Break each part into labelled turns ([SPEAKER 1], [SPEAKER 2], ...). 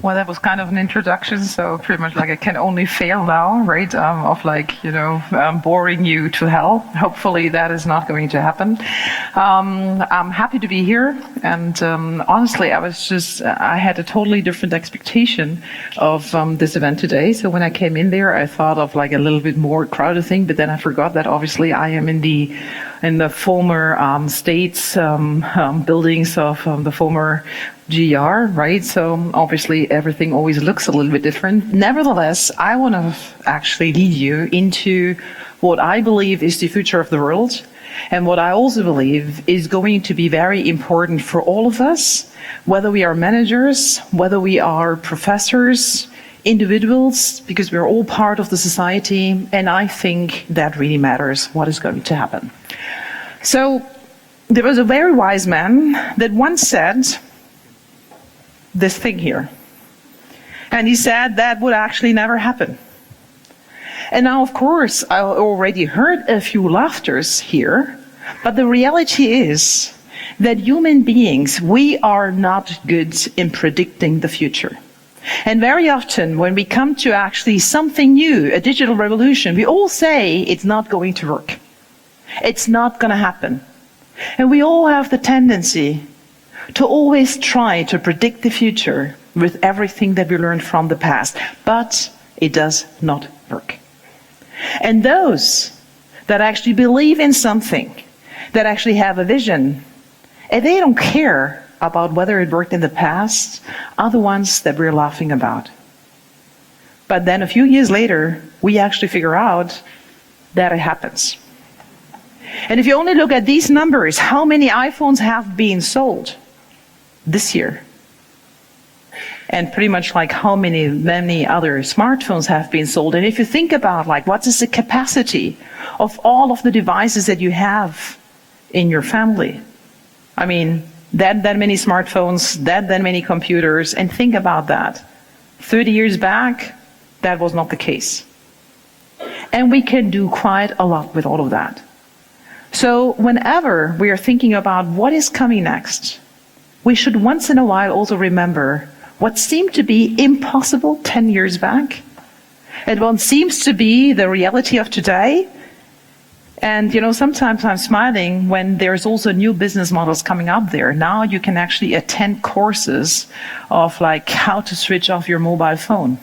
[SPEAKER 1] Well, that was kind of an introduction, so pretty much like I can only fail now, right? Of like, boring you to hell. Hopefully that is not going to happen. I'm happy to be here, and honestly, I had a totally different expectation of this event today. So when I came in there, I thought of like a little bit more crowded thing, but then I forgot that obviously I am in the former states buildings of the former GR, right? So obviously everything always looks a little bit different. Nevertheless, I want to actually lead you into what I believe is the future of the world, and what I also believe is going to be very important for all of us, whether we are managers, whether we are professors, individuals, because we're all part of the society, and I think that really matters what is going to happen. So there was a very wise man that once said this thing here. And he said that would actually never happen. And now, of course, I already heard a few laughters here, but the reality is that human beings, we are not good in predicting the future. And very often when we come to actually something new, a digital revolution, we all say it's not going to work. It's not going to happen. And we all have the tendency to always try to predict the future with everything that we learned from the past, but it does not work. And those that actually believe in something, that actually have a vision, and they don't care about whether it worked in the past, are the ones that we're laughing about. But then a few years later, we actually figure out that it happens. And if you only look at these numbers, how many iPhones have been sold this year? And pretty much like how many other smartphones have been sold. And if you think about like what is the capacity of all of the devices that you have in your family? I mean, that many smartphones, that many computers, and think about that. 30 years back, that was not the case. And we can do quite a lot with all of that. So whenever we are thinking about what is coming next, we should once in a while also remember what seemed to be impossible 10 years back, and what seems to be the reality of today. And sometimes I'm smiling when there's also new business models coming up there. Now you can actually attend courses of like how to switch off your mobile phone,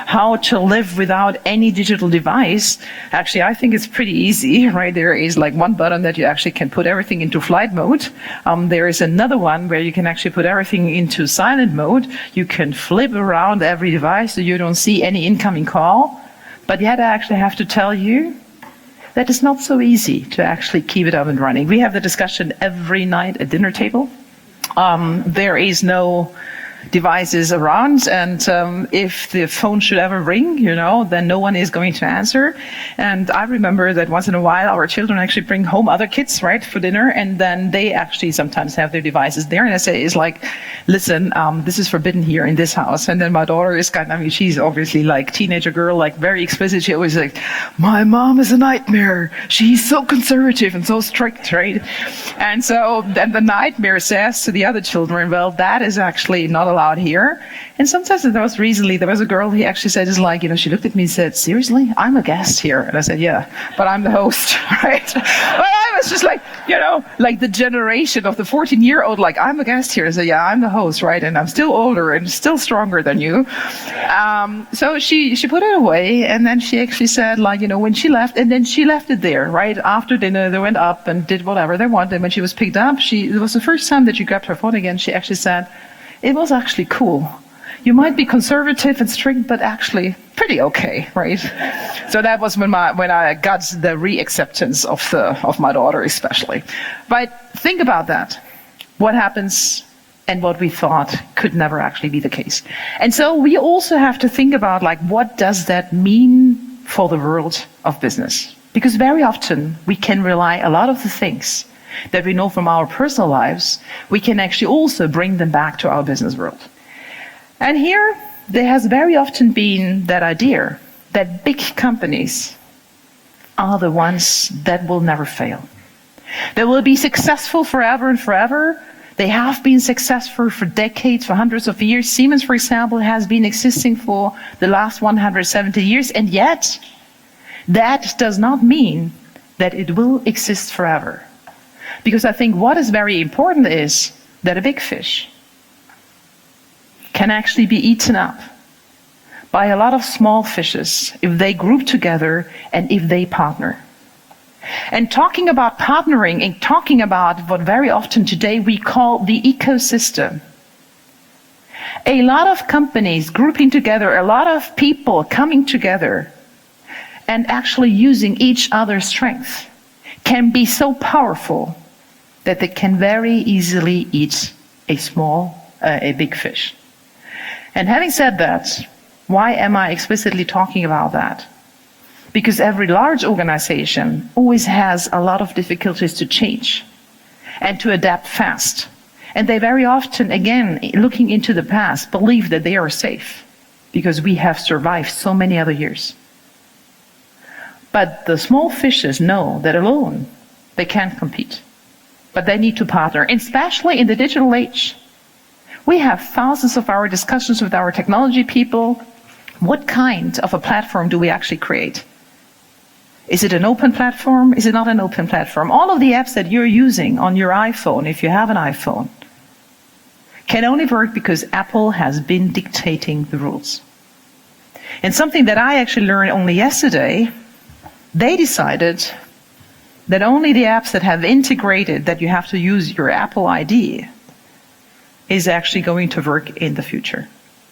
[SPEAKER 1] how to live without any digital device. Actually, I think it's pretty easy, right? There is like one button that you actually can put everything into flight mode. There is another one where you can actually put everything into silent mode. You can flip around every device so you don't see any incoming call. But yet I actually have to tell you that it's not so easy to actually keep it up and running. We have the discussion every night at dinner table. There is no devices around, and if the phone should ever ring, then no one is going to answer. And I remember that once in a while our children actually bring home other kids, right, for dinner, and then they actually sometimes have their devices there, and I say, it's like, listen, this is forbidden here in this house. And then my daughter is she's obviously like teenager girl, like very explicit. She always like, my mom is a nightmare. She's so conservative and so strict, right? And so then the nightmare says to the other children, well, that is actually not allowed here. And sometimes there was a girl who actually said, she looked at me and said, seriously, I'm a guest here. And I said, yeah, but I'm the host, right? But I was just like, like the generation of the 14-year-old, like, I'm a guest here. I said, yeah, I'm the host, right? And I'm still older and still stronger than you. So she put it away, and then she actually said, when she left, and then she left it there, right? After dinner, they went up and did whatever they wanted. And when she was picked up, it was the first time that she grabbed her phone again. She actually said, it was actually cool. You might be conservative and strict, but actually pretty okay, right? So that was when I got the re-acceptance of my daughter especially. But think about that. What happens and what we thought could never actually be the case. And so we also have to think about what does that mean for the world of business? Because very often we can rely a lot of the things that we know from our personal lives, we can actually also bring them back to our business world. And here, there has very often been that idea that big companies are the ones that will never fail. They will be successful forever and forever. They have been successful for decades, for hundreds of years. Siemens, for example, has been existing for the last 170 years, and yet that does not mean that it will exist forever. Because I think what is very important is that a big fish can actually be eaten up by a lot of small fishes if they group together and if they partner. And talking about partnering and talking about what very often today we call the ecosystem. A lot of companies grouping together, a lot of people coming together and actually using each other's strength can be so powerful that they can very easily eat a big fish. And having said that, why am I explicitly talking about that? Because every large organization always has a lot of difficulties to change and to adapt fast. And they very often, again, looking into the past, believe that they are safe because we have survived so many other years. But the small fishes know that alone they can't compete. But they need to partner, especially in the digital age. We have thousands of our discussions with our technology people. What kind of a platform do we actually create? Is it an open platform? Is it not an open platform? All of the apps that you're using on your iPhone, if you have an iPhone, can only work because Apple has been dictating the rules. And something that I actually learned only yesterday, they decided that only the apps that have integrated that you have to use your Apple ID is actually going to work in the future.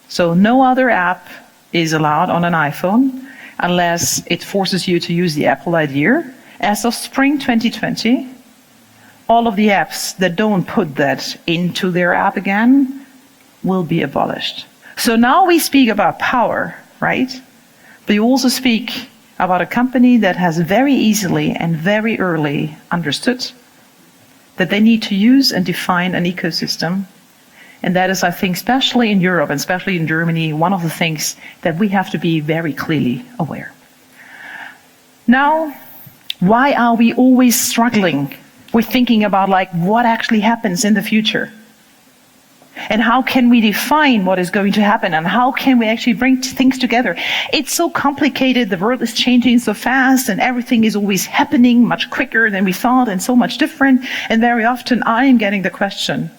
[SPEAKER 1] So no other app is allowed on an iPhone unless it forces you to use the Apple ID. As of spring 2020, all of the apps that don't put that into their app again will be abolished. So now we speak about power, right? But you also speak about a company that has very easily and very early understood that they need to use and define an ecosystem. And that is, I think, especially in Europe and especially in Germany, one of the things that we have to be very clearly aware. Now, why are we always struggling with thinking about what actually happens in the future? And how can we define what is going to happen? And how can we actually bring things together? It's so complicated. The world is changing so fast and everything is always happening much quicker than we thought and so much different. And very often I am getting the question,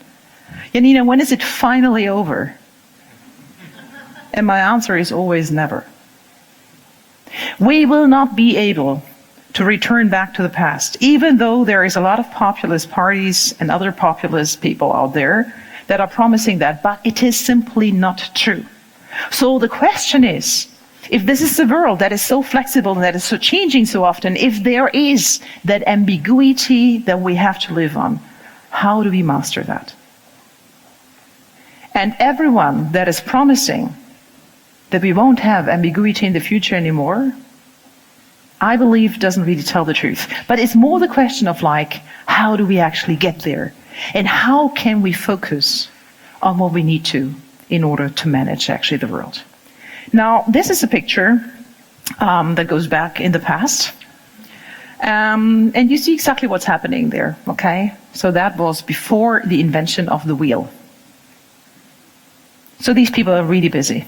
[SPEAKER 1] Janina, when is it finally over? And my answer is always never. We will not be able to return back to the past, even though there is a lot of populist parties and other populist people out there that are promising that, but it is simply not true. So the question is, if this is a world that is so flexible and that is so changing so often, if there is that ambiguity that we have to live on, how do we master that? And everyone that is promising that we won't have ambiguity in the future anymore, I believe doesn't really tell the truth. But it's more the question of how do we actually get there? And how can we focus on what we need to in order to manage actually the world? Now, this is a picture that goes back in the past. And you see exactly what's happening there, okay? So that was before the invention of the wheel. So these people are really busy.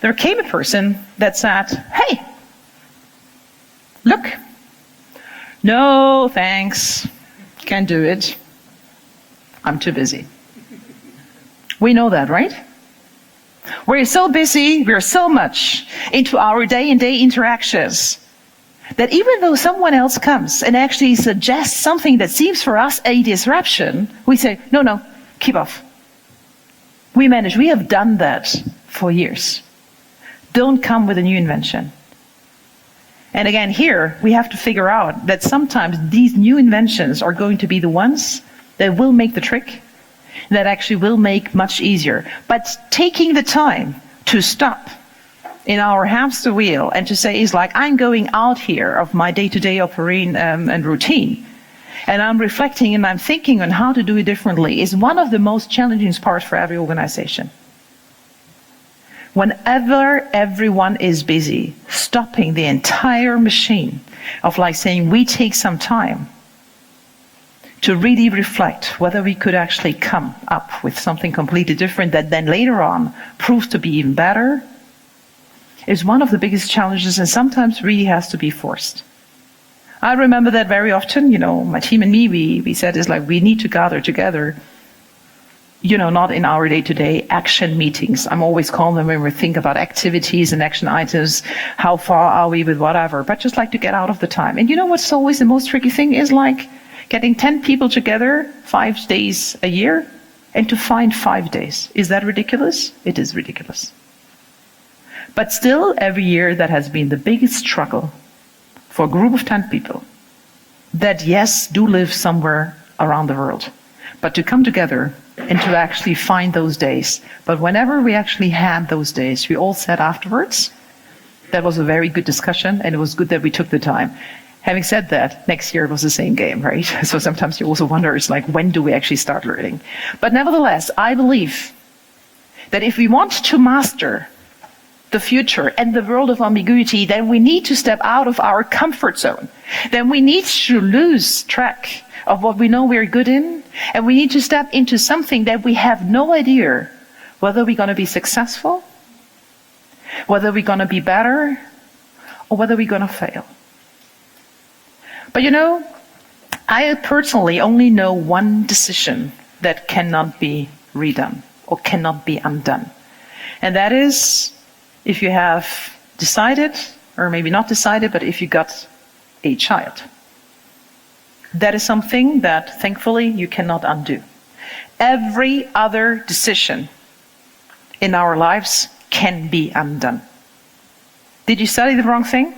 [SPEAKER 1] There came a person that said, hey, look, no, thanks, can't do it. I'm too busy. We know that, right? We're so busy, we're so much into our day-and-day interactions that even though someone else comes and actually suggests something that seems for us a disruption, we say, no, keep off. We manage, we have done that for years. Don't come with a new invention. And again, here we have to figure out that sometimes these new inventions are going to be the ones that will make the trick, that actually will make much easier. But taking the time to stop in our hamster wheel and to say, I'm going out here of my day-to-day operating and routine, and I'm reflecting and I'm thinking on how to do it differently, is one of the most challenging parts for every organization. Whenever everyone is busy, stopping the entire machine of saying, we take some time to really reflect whether we could actually come up with something completely different that then later on proves to be even better, is one of the biggest challenges, and sometimes really has to be forced. I remember that very often, my team and me, we said is like, we need to gather together, not in our day-to-day action meetings. I'm always calling them when we think about activities and action items, how far are we with whatever, but just like to get out of the time. And what's always the most tricky thing is like getting 10 people together 5 days a year and to find 5 days. Is that ridiculous? It is ridiculous. But still, every year that has been the biggest struggle for a group of 10 people that, yes, do live somewhere around the world, but to come together and to actually find those days. But whenever we actually had those days, we all said afterwards, that was a very good discussion, and it was good that we took the time. Having said that, next year it was the same game, right? So sometimes you also wonder, it's like, when do we actually start learning? But nevertheless, I believe that if we want to master the future and the world of ambiguity, then we need to step out of our comfort zone. Then we need to lose track of what we know we're good in, and we need to step into something that we have no idea whether we're going to be successful, whether we're going to be better, or whether we're going to fail. But I personally only know one decision that cannot be redone or cannot be undone. And that is, if you have decided, or maybe not decided, but if you got a child. That is something that, thankfully, you cannot undo. Every other decision in our lives can be undone. Did you study the wrong thing?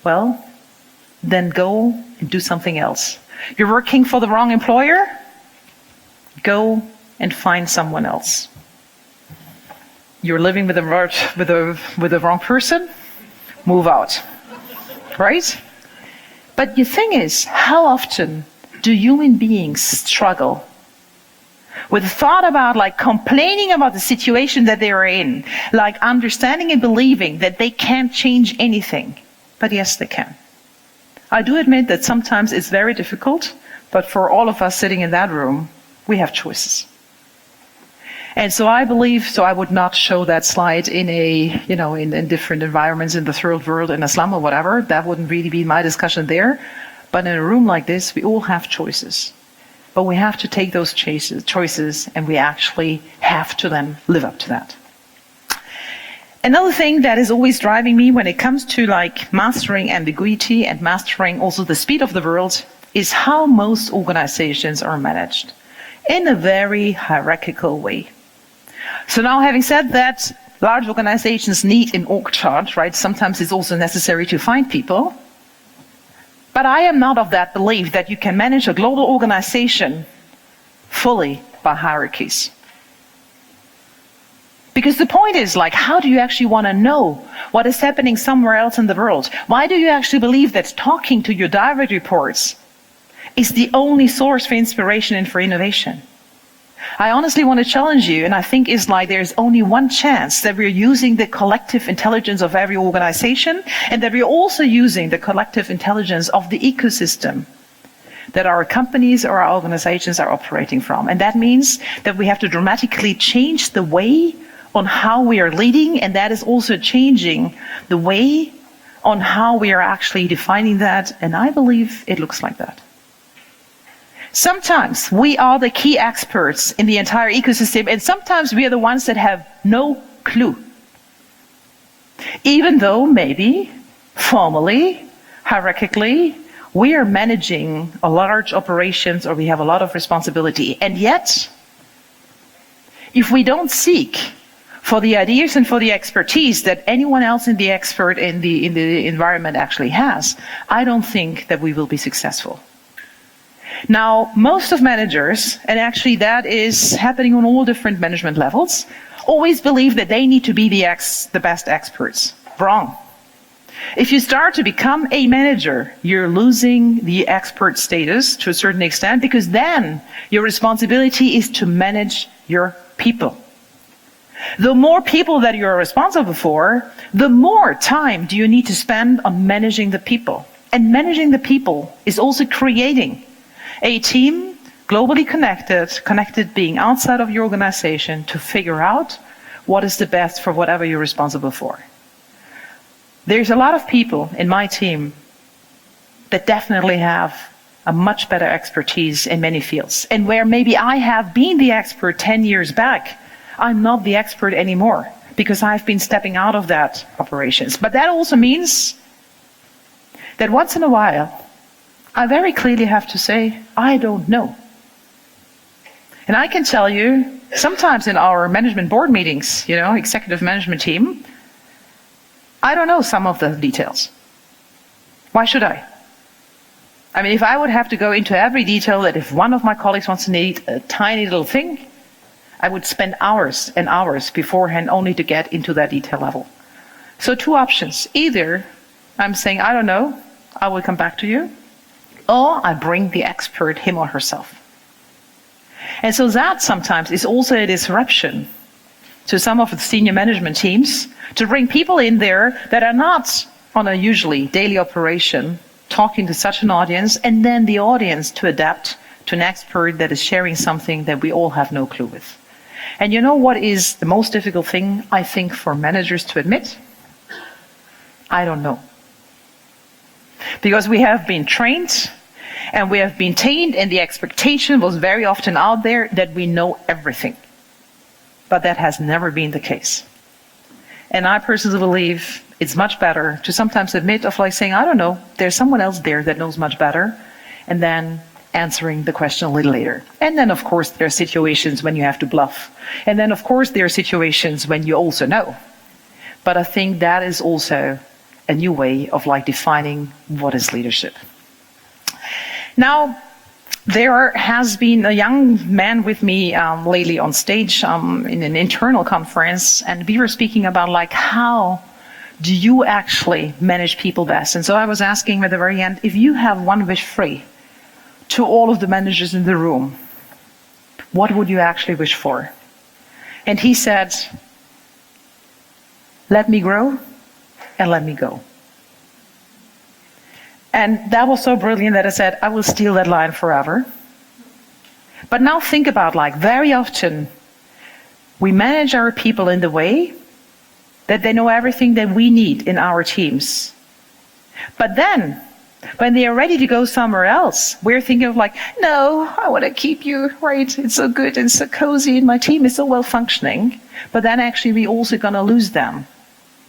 [SPEAKER 1] Well, then go and do something else. You're working for the wrong employer? Go and find someone else. You're living with the wrong person? Move out. Right? But the thing is, how often do human beings struggle with the thought about like complaining about the situation that they are in, like understanding and believing that they can't change anything? But yes, they can. I do admit that sometimes it's very difficult, but for all of us sitting in that room, we have choices. And so I believe, so I would not show that slide in in different environments in the third world, in Islam or whatever. That wouldn't really be my discussion there. But in a room like this, we all have choices. But we have to take those choices, and we actually have to then live up to that. Another thing that is always driving me when it comes to like mastering ambiguity and mastering also the speed of the world is how most organizations are managed in a very hierarchical way. So now, having said that, large organizations need an org chart, right? Sometimes it's also necessary to find people. But I am not of that belief that you can manage a global organization fully by hierarchies. Because the point is, like, how do you actually want to know what is happening somewhere else in the world? Why do you actually believe that talking to your direct reports is the only source for inspiration and for innovation? I honestly want to challenge you, and I think it's like there's only one chance that we're using the collective intelligence of every organization, and that we're also using the collective intelligence of the ecosystem that our companies or our organizations are operating from. And that means that we have to dramatically change the way on how we are leading, and that is also changing the way on how we are actually defining that, and I believe it looks like that. Sometimes we are the key experts in the entire ecosystem, and sometimes we are the ones that have no clue. Even though maybe, formally, hierarchically, we are managing a large operations or we have a lot of responsibility. And yet, if we don't seek for the ideas and for the expertise that anyone else in the expert in the environment actually has, I don't think that we will be successful. Now, most of managers, and actually that is happening on all different management levels, always believe that they need to be the best experts. Wrong. If you start to become a manager, you're losing the expert status to a certain extent, because then your responsibility is to manage your people. The more people that you're responsible for, the more time do you need to spend on managing the people. And managing the people is also creating A team, globally connected being outside of your organization to figure out what is the best for whatever you're responsible for. There's a lot of people in my team that definitely have a much better expertise in many fields. And where maybe I have been the expert 10 years back, I'm not the expert anymore because I've been stepping out of that operations. But that also means that once in a while, I very clearly have to say, I don't know. And I can tell you, sometimes in our management board meetings, executive management team, I don't know some of the details. Why should I? I mean, if I would have to go into every detail that if one of my colleagues wants to need a tiny little thing, I would spend hours and hours beforehand only to get into that detail level. So 2 options. Either I'm saying, I don't know, I will come back to you, or I bring the expert, him or herself. And so that sometimes is also a disruption to some of the senior management teams to bring people in there that are not on a usually daily operation talking to such an audience, and then the audience to adapt to an expert that is sharing something that we all have no clue with. And you know what is the most difficult thing, I think, for managers to admit? I don't know. Because we have been trained and we have been trained, and the expectation was very often out there that we know everything. But that has never been the case. And I personally believe it's much better to sometimes admit of like saying, I don't know, there's someone else there that knows much better, and then answering the question a little later. And then, of course, there are situations when you have to bluff. And then, of course, there are situations when you also know. But I think that is also a new way of like defining what is leadership. Now, there has been a young man with me lately on stage in an internal conference, and we were speaking about like how do you actually manage people best? And so I was asking him at the very end, if you have one wish free to all of the managers in the room, what would you actually wish for? And he said, let me grow and let me go. And that was so brilliant that I said, I will steal that line forever. But now think about like very often we manage our people in the way that they know everything that we need in our teams. But then when they are ready to go somewhere else, we're thinking of like, no, I want to keep you, right? It's so good and so cozy and my team is so well functioning. But then actually we're also going to lose them.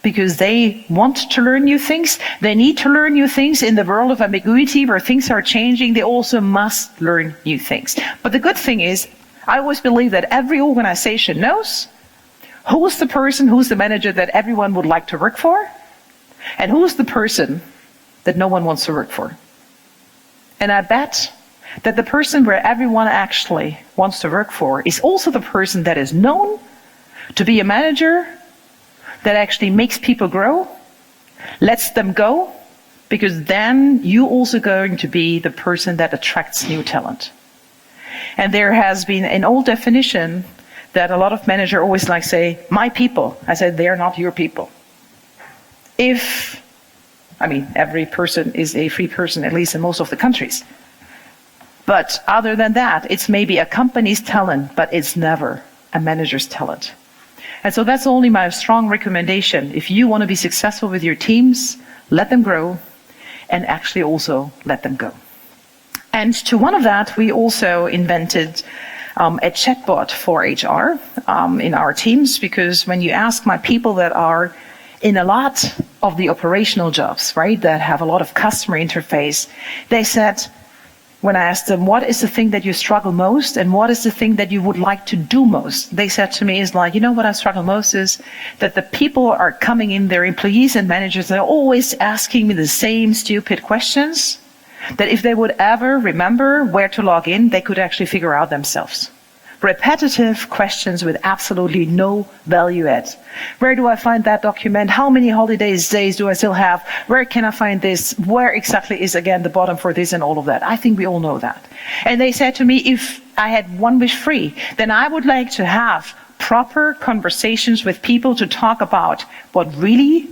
[SPEAKER 1] Because they want to learn new things. They need to learn new things in the world of ambiguity where things are changing. They also must learn new things. But the good thing is, I always believe that every organization knows who's the person, who's the manager that everyone would like to work for, and who's the person that no one wants to work for. And I bet that the person where everyone actually wants to work for is also the person that is known to be a manager that actually makes people grow, lets them go, because then you're also going to be the person that attracts new talent. And there has been an old definition that a lot of managers always like say, my people. I said, they're not your people. Every person is a free person, at least in most of the countries. But other than that, it's maybe a company's talent, but it's never a manager's talent. And so that's only my strong recommendation. If you want to be successful with your teams, let them grow and actually also let them go. And to one of that, we also invented a chatbot for HR in our teams, because when you ask my people that are in a lot of the operational jobs, right, that have a lot of customer interface, they said, when I asked them, what is the thing that you struggle most and what is the thing that you would like to do most? They said to me, is like, what I struggle most is that the people are coming in, their employees and managers, they're always asking me the same stupid questions that if they would ever remember where to log in, they could actually figure out themselves. Repetitive questions with absolutely no value add. Where do I find that document? How many holidays days do I still have? Where can I find this? Where exactly is again the bottom for this and all of that? I think we all know that. And they said to me, if I had one wish free, then I would like to have proper conversations with people to talk about what really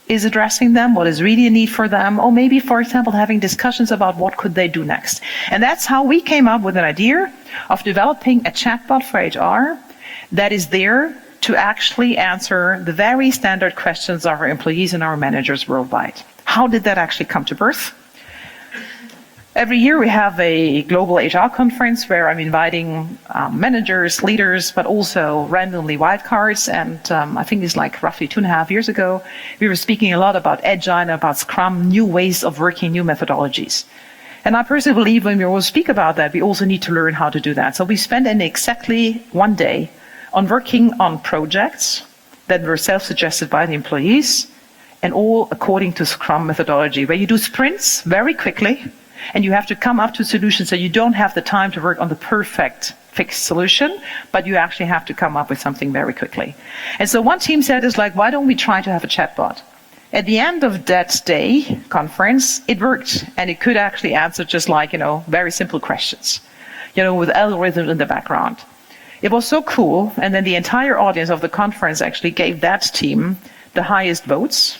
[SPEAKER 1] is addressing them, what is really a need for them, or maybe, for example, having discussions about what could they do next. And that's how we came up with an idea of developing a chatbot for HR that is there to actually answer the very standard questions of our employees and our managers worldwide. How did that actually come to birth? Every year we have a global HR conference where I'm inviting managers, leaders, but also randomly wildcards. And I think it's like roughly 2.5 years ago, we were speaking a lot about Agile, about Scrum, new ways of working, new methodologies. And I personally believe when we all speak about that, we also need to learn how to do that. So we spent exactly 1 day on working on projects that were self-suggested by the employees, and all according to Scrum methodology, where you do sprints very quickly, and you have to come up to solutions so you don't have the time to work on the perfect fixed solution, but you actually have to come up with something very quickly. And so one team said is like, why don't we try to have a chatbot? At the end of that day conference, it worked, and it could actually answer just like, very simple questions, with algorithms in the background. It was so cool, and then the entire audience of the conference actually gave that team the highest votes,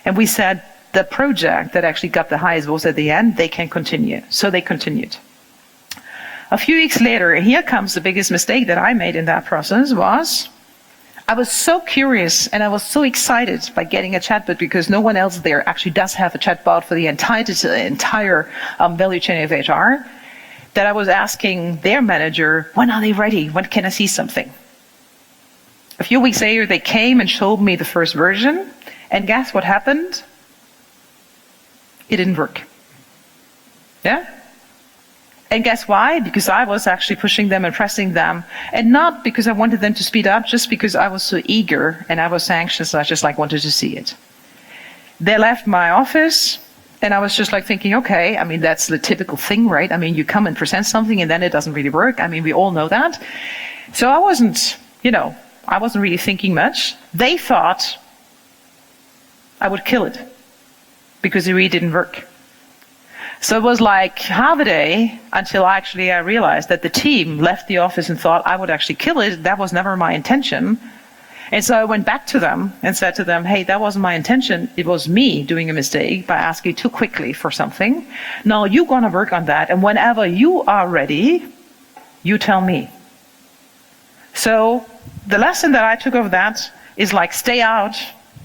[SPEAKER 1] and we said, the project that actually got the highest votes at the end, they can continue. So they continued. A few weeks later, here comes the biggest mistake that I made in that process was, I was so curious and I was so excited by getting a chatbot because no one else there actually does have a chatbot for the entire value chain of HR, that I was asking their manager, when are they ready? When can I see something? A few weeks later, they came and showed me the first version, and guess what happened? It didn't work. Yeah? And guess why? Because I was actually pushing them and pressing them, and not because I wanted them to speed up, just because I was so eager and I was anxious, I just wanted to see it. They left my office, and I was just thinking, okay, that's the typical thing, right? You come and present something and then it doesn't really work. We all know that. So I wasn't really thinking much. They thought I would kill it, because it really didn't work. So it was like half a day until I realized that the team left the office and thought I would actually kill it. That was never my intention. And so I went back to them and said to them, hey, that wasn't my intention. It was me doing a mistake by asking too quickly for something. Now you're going to work on that. And whenever you are ready, you tell me. So the lesson that I took of that is stay out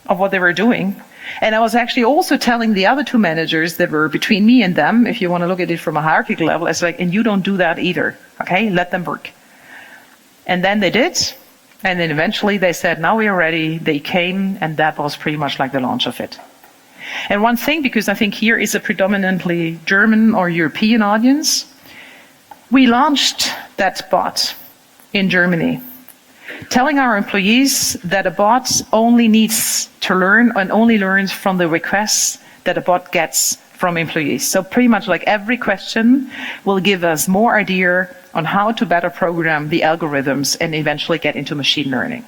[SPEAKER 1] of what they were doing. And I was actually also telling the other two managers that were between me and them, if you want to look at it from a hierarchical level, it's and you don't do that either, okay? Let them work. And then they did, and then eventually they said, now we are ready. They came, and that was pretty much the launch of it. And one thing, because I think here is a predominantly German or European audience, we launched that bot in Germany, telling our employees that a bot only needs to learn and only learns from the requests that a bot gets from employees. So pretty much every question will give us more idea on how to better program the algorithms and eventually get into machine learning.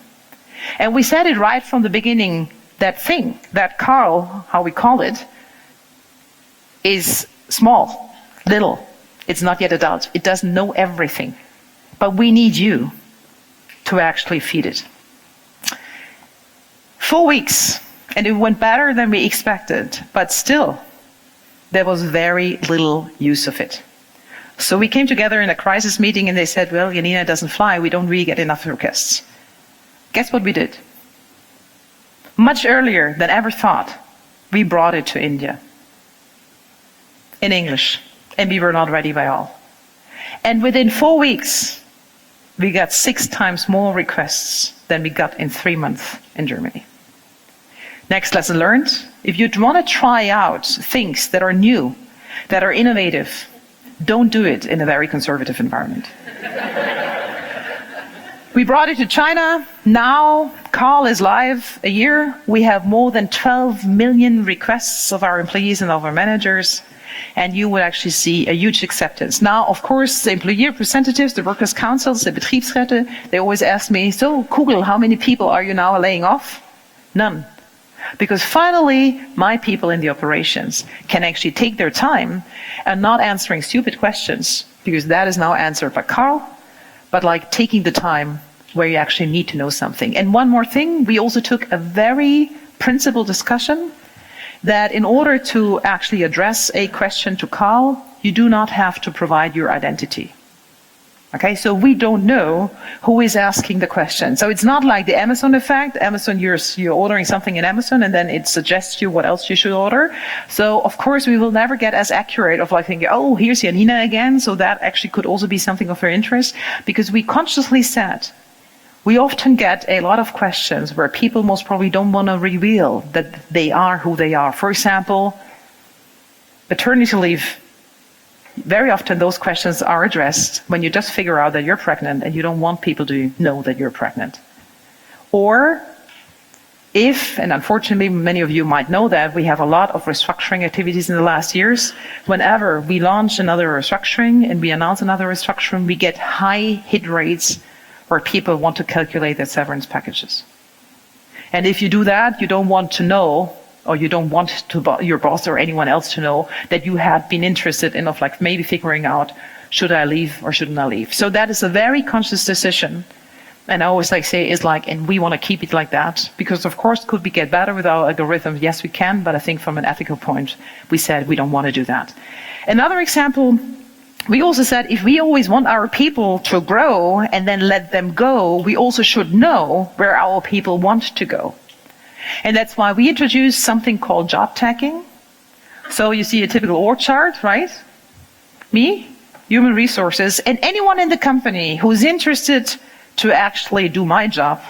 [SPEAKER 1] And we said it right from the beginning, that Carl, how we call it, is small, little. It's not yet adult. It doesn't know everything. But we need you to actually feed it. 4 weeks, and it went better than we expected, but still, there was very little use of it. So we came together in a crisis meeting and they said, well, Janina, it doesn't fly, we don't really get enough requests. Guess what we did? Much earlier than ever thought, we brought it to India. In English, and we were not ready by all. And within 4 weeks, we got 6 times more requests than we got in 3 months in Germany. Next lesson learned, if you want to try out things that are new, that are innovative, don't do it in a very conservative environment. We brought it to China. Now, Carl is live a year. We have more than 12 million requests of our employees and of our managers. And you will actually see a huge acceptance. Now, of course, the employee representatives, the workers' councils, the Betriebsräte, they always ask me, so Kugel, how many people are you now laying off? None. Because finally, my people in the operations can actually take their time and not answering stupid questions, because that is now answered by Carl, but taking the time where you actually need to know something. And one more thing, we also took a very principle discussion that in order to actually address a question to Carl, you do not have to provide your identity. Okay, so we don't know who is asking the question. So it's not like the Amazon effect. Amazon, you're ordering something in Amazon and then it suggests you what else you should order. So of course we will never get as accurate of like thinking, oh, here's Janina again. So that actually could also be something of her interest, because we consciously said, we often get a lot of questions where people most probably don't want to reveal that they are who they are. For example, maternity leave. Very often those questions are addressed when you just figure out that you're pregnant and you don't want people to know that you're pregnant. Or if, and unfortunately many of you might know that, we have a lot of restructuring activities in the last years. Whenever we launch another restructuring and we announce another restructuring, we get high hit rates where people want to calculate their severance packages. And if you do that, you don't want to know, or you don't want your boss or anyone else to know that you had been interested in like maybe figuring out, should I leave or shouldn't I leave? So that is a very conscious decision. And I always say is like, and we want to keep it like that, because of course could we get better with our algorithms? Yes, we can, but I think from an ethical point, we said we don't want to do that. Another example, we also said if we always want our people to grow and then let them go, we also should know where our people want to go. And that's why we introduced something called job tagging. So you see a typical org chart, right? Me, human resources, and anyone in the company who's interested to actually do my job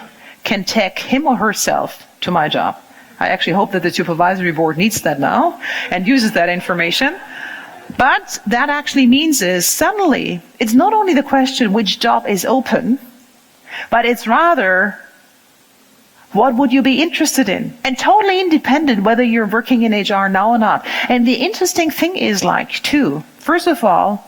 [SPEAKER 1] can tag him or herself to my job. I actually hope that the supervisory board needs that now and uses that information. But that actually means is suddenly it's not only the question which job is open, but it's rather what would you be interested in? And totally independent whether you're working in HR now or not. And the interesting thing is too, first of all,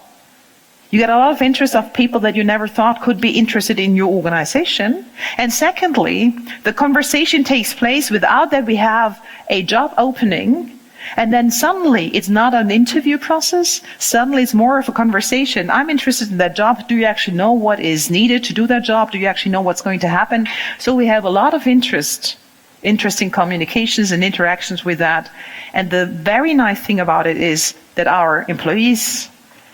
[SPEAKER 1] you get a lot of interest of people that you never thought could be interested in your organization. And secondly, the conversation takes place without that we have a job opening. And then suddenly it's not an interview process. Suddenly it's more of a conversation. I'm interested in that job. Do you actually know what is needed to do that job? Do you actually know what's going to happen? So we have a lot of interesting communications and interactions with that. And the very nice thing about it is that our employees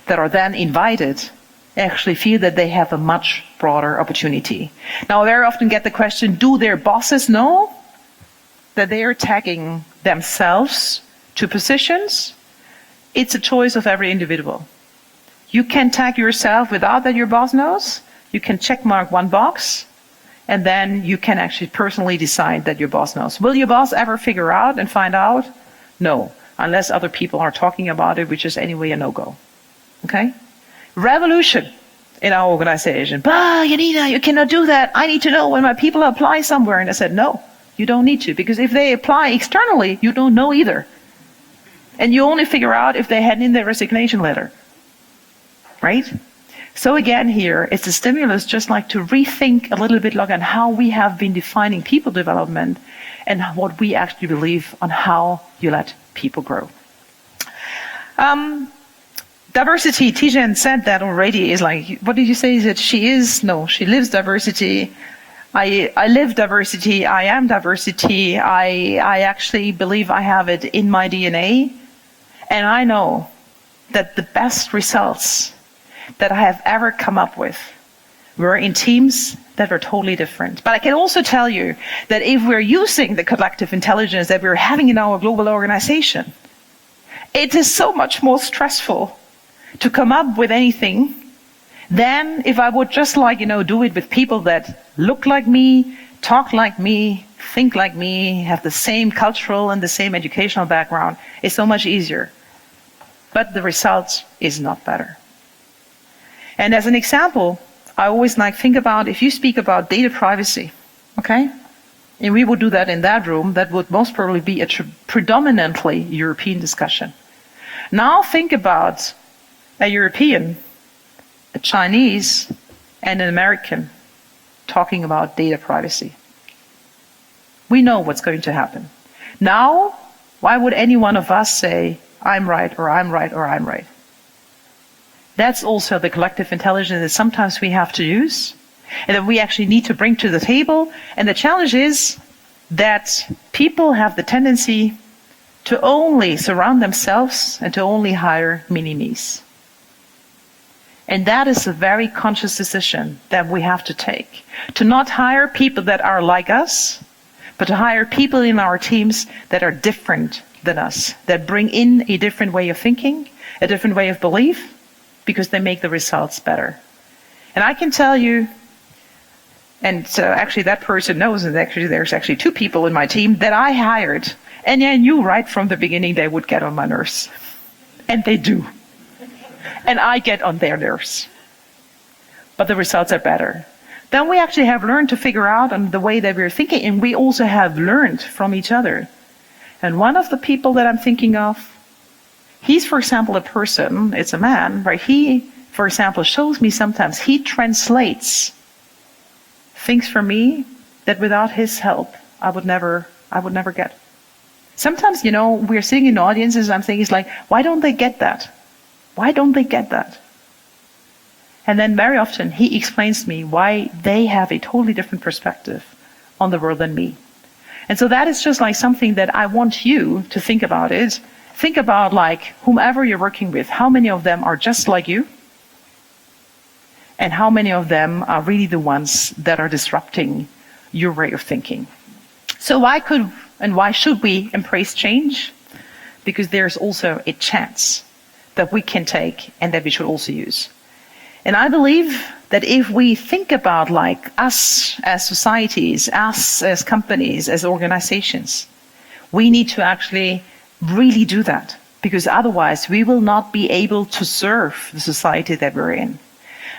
[SPEAKER 1] that are then invited actually feel that they have a much broader opportunity. Now, I very often get the question, do their bosses know that they are tagging themselves to positions? It's a choice of every individual. You can tag yourself without that your boss knows. You can check mark one box, and then you can actually personally decide that your boss knows. Will your boss ever figure out and find out? No, unless other people are talking about it, which is anyway a no-go. Okay? Revolution in our organization. Bah, Janina, you cannot do that. I need to know when my people apply somewhere. And I said, no, you don't need to, because if they apply externally, you don't know either. And you only figure out if they had in their resignation letter. Right? So again here, it's a stimulus just like to rethink a little bit on how we have been defining people development and what we actually believe on how you let people grow. Diversity, Tijen said that already, is like, what did you say? Is it she is? No, she lives diversity. I live diversity, I am diversity, I actually believe I have it in my DNA. And I know that the best results that I have ever come up with were in teams that were totally different. But I can also tell you that if we're using the collective intelligence that we're having in our global organization, it is so much more stressful to come up with anything than if I would just do it with people that look like me, talk like me, think like me, have the same cultural and the same educational background. It's so much easier. But the result is not better. And as an example, I always think about if you speak about data privacy, okay? And we would do that in that room, that would most probably be a predominantly European discussion. Now think about a European, a Chinese, and an American talking about data privacy. We know what's going to happen. Now, why would any one of us say, I'm right, or I'm right, or I'm right? That's also the collective intelligence that sometimes we have to use, and that we actually need to bring to the table. And the challenge is, that people have the tendency to only surround themselves and to only hire mini-me's. And that is a very conscious decision that we have to take. To not hire people that are like us, but to hire people in our teams that are different than us, that bring in a different way of thinking, a different way of belief, because they make the results better. And I can tell you, and actually that person knows, and actually there's actually 2 people in my team that I hired, and I knew right from the beginning they would get on my nerves. And they do. And I get on their nerves. But the results are better. Then we actually have learned to figure out on the way that we're thinking, and we also have learned from each other. And one of the people that I'm thinking of, he's, for example, a person, it's a man, right? He, for example, shows me sometimes, he translates things for me that without his help, I would never get. Sometimes, we're sitting in audiences, I'm thinking, it's like, why don't they get that? Why don't they get that? And then very often he explains to me why they have a totally different perspective on the world than me. And so that is just like something that I want you to think about is, think about like whomever you're working with, how many of them are just like you? And how many of them are really the ones that are disrupting your way of thinking? So why should we embrace change? Because there's also a chance that we can take and that we should also use. And I believe that if we think about like us as societies, us as companies, as organizations, we need to actually really do that, because otherwise we will not be able to serve the society that we're in.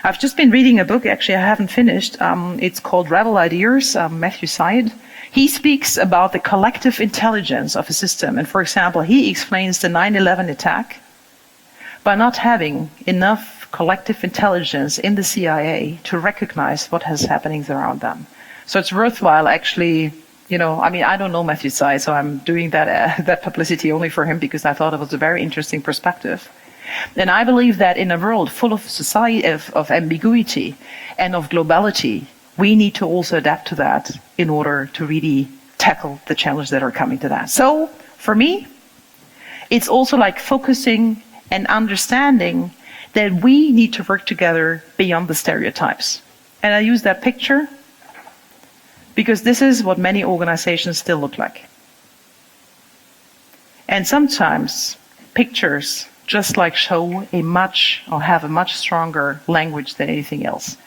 [SPEAKER 1] I've just been reading a book, actually I haven't finished, it's called Rebel Ideas, Matthew Syed. He speaks about the collective intelligence of a system, and for example, he explains the 9/11 attack by not having enough collective intelligence in the CIA to recognize what is happening around them. So it's worthwhile actually, I don't know Matthew Syed, so I'm doing that publicity only for him because I thought it was a very interesting perspective. And I believe that in a world full of society, of ambiguity and of globality, we need to also adapt to that in order to really tackle the challenges that are coming to that. So for me, it's also like focusing and understanding that we need to work together beyond the stereotypes. And I use that picture because this is what many organizations still look like. And sometimes pictures just like show have a much stronger language than anything else.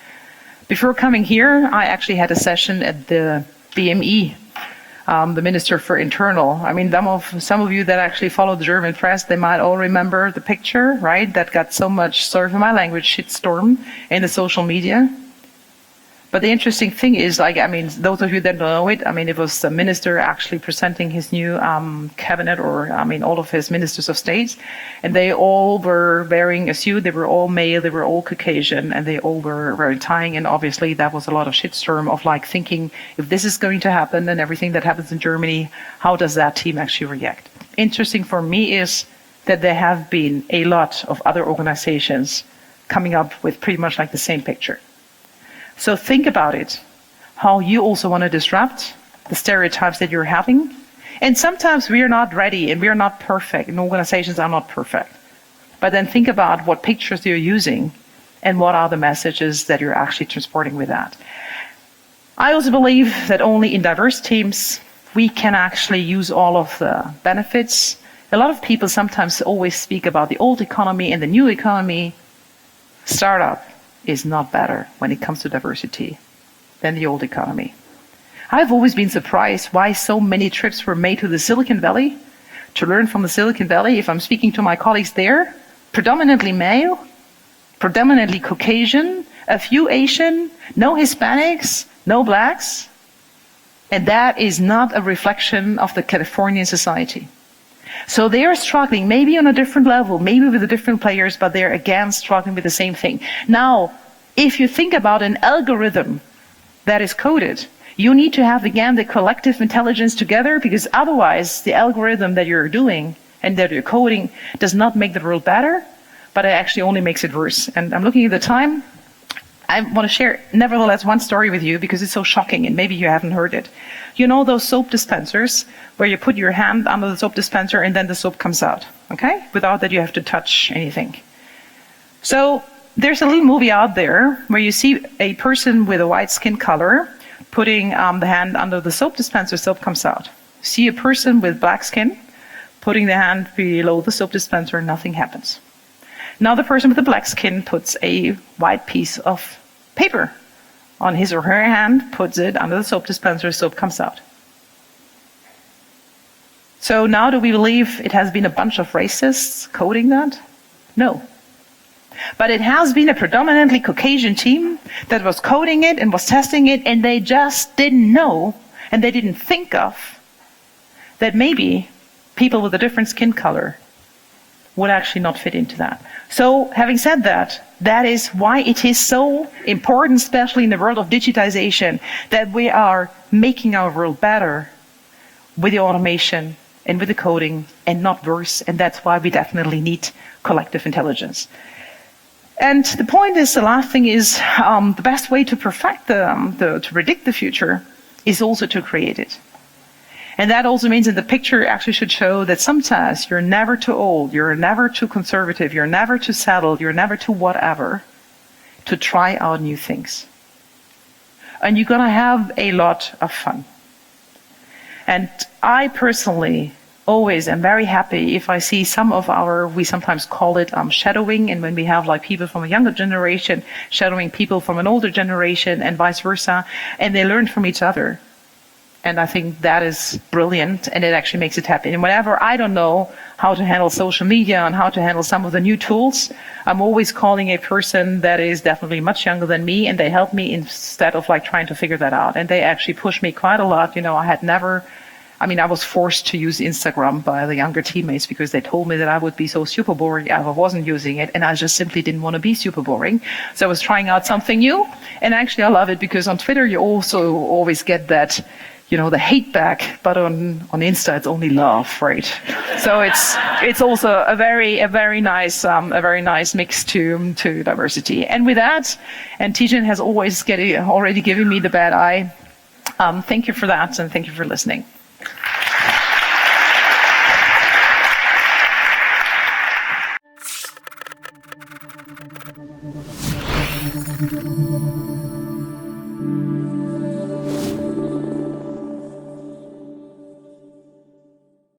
[SPEAKER 1] Before coming here, I actually had a session at the BME, the Minister for Internal. I mean, some of you that actually follow the German press, they might all remember the picture, right? That got so much, sorry for my language, shitstorm in the social media. But the interesting thing is, those of you that know it, it was the minister actually presenting his new cabinet, all of his ministers of state, and they all were wearing a suit. They were all male, they were all Caucasian, and they all were wearing tying. And obviously, that was a lot of shitstorm of thinking, if this is going to happen and everything that happens in Germany, how does that team actually react? Interesting for me is that there have been a lot of other organizations coming up with pretty much like the same picture. So think about it, how you also want to disrupt the stereotypes that you're having. And sometimes we are not ready and we are not perfect, and organizations are not perfect. But then think about what pictures you're using and what are the messages that you're actually transporting with that. I also believe that only in diverse teams we can actually use all of the benefits. A lot of people sometimes always speak about the old economy and the new economy. Startup is not better when it comes to diversity than the old economy. I've always been surprised why so many trips were made to the Silicon Valley to learn from the Silicon Valley. If I'm speaking to my colleagues there, predominantly male, predominantly Caucasian, a few Asian, no Hispanics, no blacks. And that is not a reflection of the Californian society. So they are struggling, maybe on a different level, maybe with the different players, but they're again struggling with the same thing. Now, if you think about an algorithm that is coded, you need to have again the collective intelligence together, because otherwise the algorithm that you're doing and that you're coding does not make the world better, but it actually only makes it worse. And I'm looking at the time. I want to share, nevertheless, one story with you because it's so shocking and maybe you haven't heard it. You know those soap dispensers where you put your hand under the soap dispenser and then the soap comes out, okay? Without that you have to touch anything. So there's a little movie out there where you see a person with a white skin color putting the hand under the soap dispenser, soap comes out. See a person with black skin putting the hand below the soap dispenser, nothing happens. Now the person with the black skin puts a white piece of paper on his or her hand, puts it under the soap dispenser, soap comes out. So now do we believe it has been a bunch of racists coding that? No. But it has been a predominantly Caucasian team that was coding it and was testing it, and they just didn't know, and they didn't think of, that maybe people with a different skin color would actually not fit into that. So having said that, that is why it is so important, especially in the world of digitization, that we are making our world better with the automation and with the coding and not worse. And that's why we definitely need collective intelligence. And the point is, the last thing is, the best way to perfect to predict the future is also to create it. And that also means that the picture actually should show that sometimes you're never too old, you're never too conservative, you're never too settled, you're never too whatever to try out new things. And you're going to have a lot of fun. And I personally always am very happy if I see some of our, we sometimes call it shadowing, and when we have like people from a younger generation shadowing people from an older generation and vice versa, and they learn from each other. And I think that is brilliant, and it actually makes it happen. And whenever I don't know how to handle social media and how to handle some of the new tools, I'm always calling a person that is definitely much younger than me, and they help me instead of like trying to figure that out. And they actually push me quite a lot. You know, I was forced to use Instagram by the younger teammates because they told me that I would be so super boring if I wasn't using it, and I just simply didn't want to be super boring. So I was trying out something new, and actually I love it because on Twitter you also always get that, you know, the hate back, but on Insta it's only love, right? So it's also a very nice mix to diversity. And with that, and Tijen has already given me the bad eye. Thank you for that, and thank you for listening.